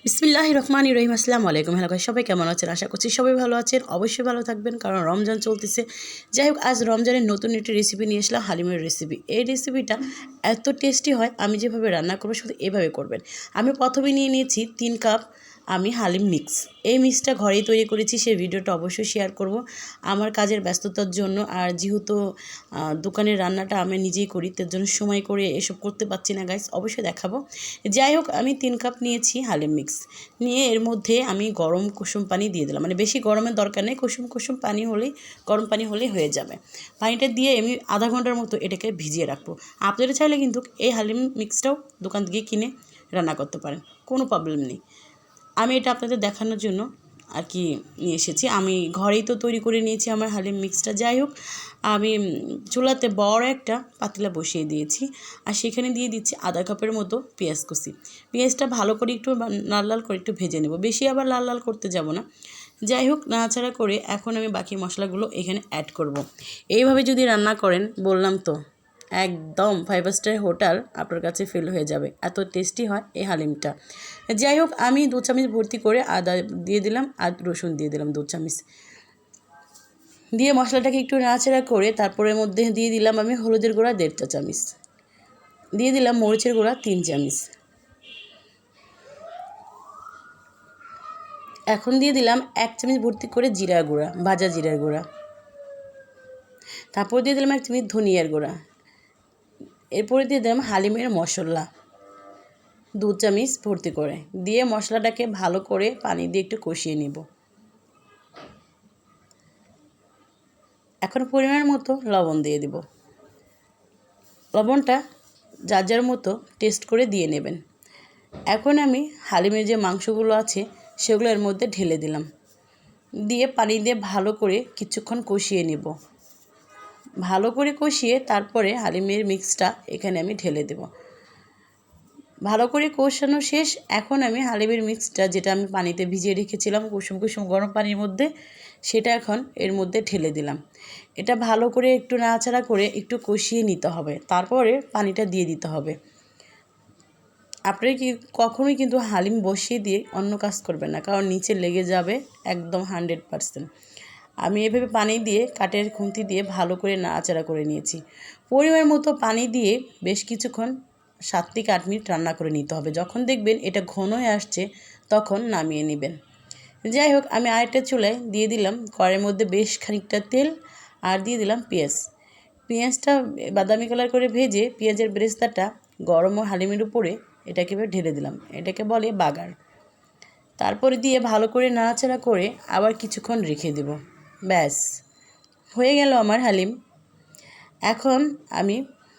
বিসমিল্লাহির রহমানির রহিম। আসসালামু আলাইকুম। হ্যালো গাইস, সবাই কেমন আছেন? আশা করছি সবাই ভালো আছেন। অবশ্যই ভালো থাকবেন, কারণ রমজান চলতেছে। যাই হোক, আজ রমজানের নতুন একটি রেসিপি নিয়ে আসলাম, হালিমের রেসিপি। এই রেসিপিটা এত টেস্টি হয়, আমি যেভাবে রান্না করবো শুধু এভাবে করবেন। আমি প্রথমে নিয়ে নিয়েছি 3 কাপ আমি হালিম মিক্স। এই মিক্সটা ঘরেই তৈরি করেছি, সেই ভিডিওটা অবশ্যই শেয়ার করব আমার কাজের ব্যস্ততার জন্য। আর যেহেতু দোকানের রান্নাটা আমি নিজেই করি, তার জন্য সময় করে এসব করতে পারছি না গাইস, অবশ্যই দেখাবো। যাই হোক, আমি 3 কাপ নিয়েছি হালিম মিক্স। নিয়ে এর মধ্যে আমি গরম কুসুম পানি দিয়ে দিলাম, মানে বেশি গরমের দরকার নেই, কুসুম কুসুম পানি হলেই, গরম পানি হলেই হয়ে যাবে। পানিটা দিয়ে আমি আধা ঘন্টার মতো এটাকে ভিজিয়ে রাখবো। আপনারা চাইলে কিন্তু এই হালিম মিক্সটাও দোকান থেকে কিনে রান্না করতে পারেন, কোনো প্রবলেম নেই। আমি এটা আপনাদের দেখানোর জন্য আর কি নিয়ে এসেছি। আমি ঘরেই তো তৈরি করে নিয়েছি আমার হালিম মিক্সটা। যাই হোক, আমি চুলাতে বড় একটা পাতিলা বসিয়ে দিয়েছি, আর সেখানে দিয়ে দিচ্ছি আধা কাপের মতো পেঁয়াজ কুচি। পেঁয়াজটা ভালো করে একটু লাল লাল করে একটু ভেজে নেব, বেশি আবার লাল লাল করতে যাব না। যাই হোক, নাড়াচাড়া করে এখন আমি বাকি মশলাগুলো এখানে অ্যাড করব। এইভাবে যদি রান্না করেন, বললাম তো একদম 5 স্টার হোটেল আপনার কাছে ফিল হয়ে যাবে, এত টেস্টি হয় এই হালিমটা। যাই হোক, আমি 2 চামচ ভর্তি করে আদা দিয়ে দিলাম, আর রসুন দিয়ে দিলাম 2 চামচ। দিয়ে মশলাটাকে একটু নাড়াচাড়া করে তারপরের মধ্যে দিয়ে দিলাম আমি হলুদের গুঁড়া 1.5 চা চামচ, দিয়ে দিলাম মরিচের গুঁড়া 3 চামচ। এখন দিয়ে দিলাম 1 চামচ ভর্তি করে জিরা গুঁড়া, ভাজা জিরার গুঁড়া। তারপর দিয়ে দিলাম 1 চামচ ধনিয়ার গুঁড়া। এরপরে দিয়ে দিলাম হালিমের মশলা 2 চামচ ভর্তি করে। দিয়ে মশলাটাকে ভালো করে পানি দিয়ে একটু কষিয়ে নেব। এখন পরিমাণ মতো লবণ দিয়ে দেব। লবণটা যার যার মতো টেস্ট করে দিয়ে নেবেন। এখন আমি হালিমের যে মাংসগুলো আছে সেগুলো এর মধ্যে ঢেলে দিলাম, দিয়ে পানি দিয়ে ভালো করে কিছুক্ষণ কষিয়ে নেব। ভালো করে কষিয়ে তারপরে হালিমের মিক্সটা এখানে আমি ঢেলে দেব। ভালো করে কষানো শেষ। এখন আমি হালিমের মিক্সটা, যেটা আমি পানিতে ভিজিয়ে রেখেছিলাম কুসুম কুসুম গরম পানির মধ্যে, সেটা এখন এর মধ্যে ঢেলে দিলাম। এটা ভালো করে একটু নাড়াচাড়া করে একটু কষিয়ে নিতে হবে, তারপরে পানিটা দিয়ে দিতে হবে। আপনারা কখনোই কিন্তু হালিম বসিয়ে দিয়ে অন্য কাজ করবেন না, কারণ নিচে লেগে যাবে একদম 100%। আমি এভাবে পানি দিয়ে কাঠের খুন্তি দিয়ে ভালো করে নাড়াচাড়া করে নিয়েছি। পরিমাণ মতো পানি দিয়ে বেশ কিছুক্ষণ 7 থেকে 8 মিনিট রান্না করে নিতে হবে। যখন দেখবেন এটা ঘন হয়ে আসছে, তখন নামিয়ে নেবেন। যাই হোক, আমি আরেকটা চুলায় দিয়ে দিলাম কড়াইয়ের মধ্যে বেশ খানিকটা তেল, আর দিয়ে দিলাম পেঁয়াজ। পেঁয়াজটা বাদামি কালার করে ভেজে পেঁয়াজের বেরেস্তাটা গরম ও হালিমের উপরে এটাকে ঢেলে দিলাম। এটাকে বলে বাগার। তারপরে দিয়ে ভালো করে নাড়াচাড়া করে আবার কিছুক্ষণ রেখে দেব। ব্যাস, হয়ে গেল আমার হালিম। এখন আমি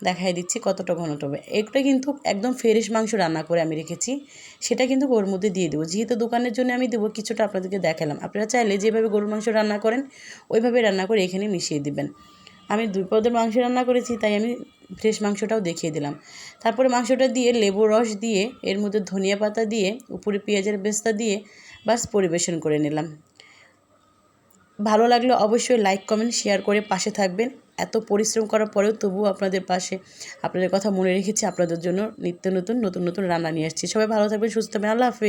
দেখাই দিচ্ছি কতটা ঘনটা হবে। এটা কিন্তু একদম ফ্রেশ মাংস রান্না করে আমি রেখেছি, সেটা কিন্তু ওর মধ্যে দিয়ে দেবো। যেহেতু দোকানের জন্য আমি দেবো, কিছুটা আপনাদেরকে দেখালাম। আপনারা চাইলে যেভাবে গরুর মাংস রান্না করেন ওইভাবে রান্না করে এখানে মিশিয়ে দিবেন। আমি 2 পদের মাংস রান্না করেছি, তাই আমি ফ্রেশ মাংসটাও দেখিয়ে দিলাম। তারপরে মাংসটা দিয়ে লেবু রস দিয়ে এর মধ্যে ধনিয়া পাতা দিয়ে উপরে পেঁয়াজের বেরেস্তা দিয়ে বাস পরিবেশন করে নিলাম। ভালো লাগলে অবশ্যই লাইক কমেন্ট শেয়ার করে পাশে থাকবেন। এত পরিশ্রম করার পরেও তবুও আপনাদের পাশে, আপনাদের কথা মনে রেখেছি, আপনাদের জন্য নিত্য নতুন রান্না নিয়ে আসছি। সবাই ভালো থাকবেন, সুস্থ থাকবেন। আল্লাহ হাফেজ।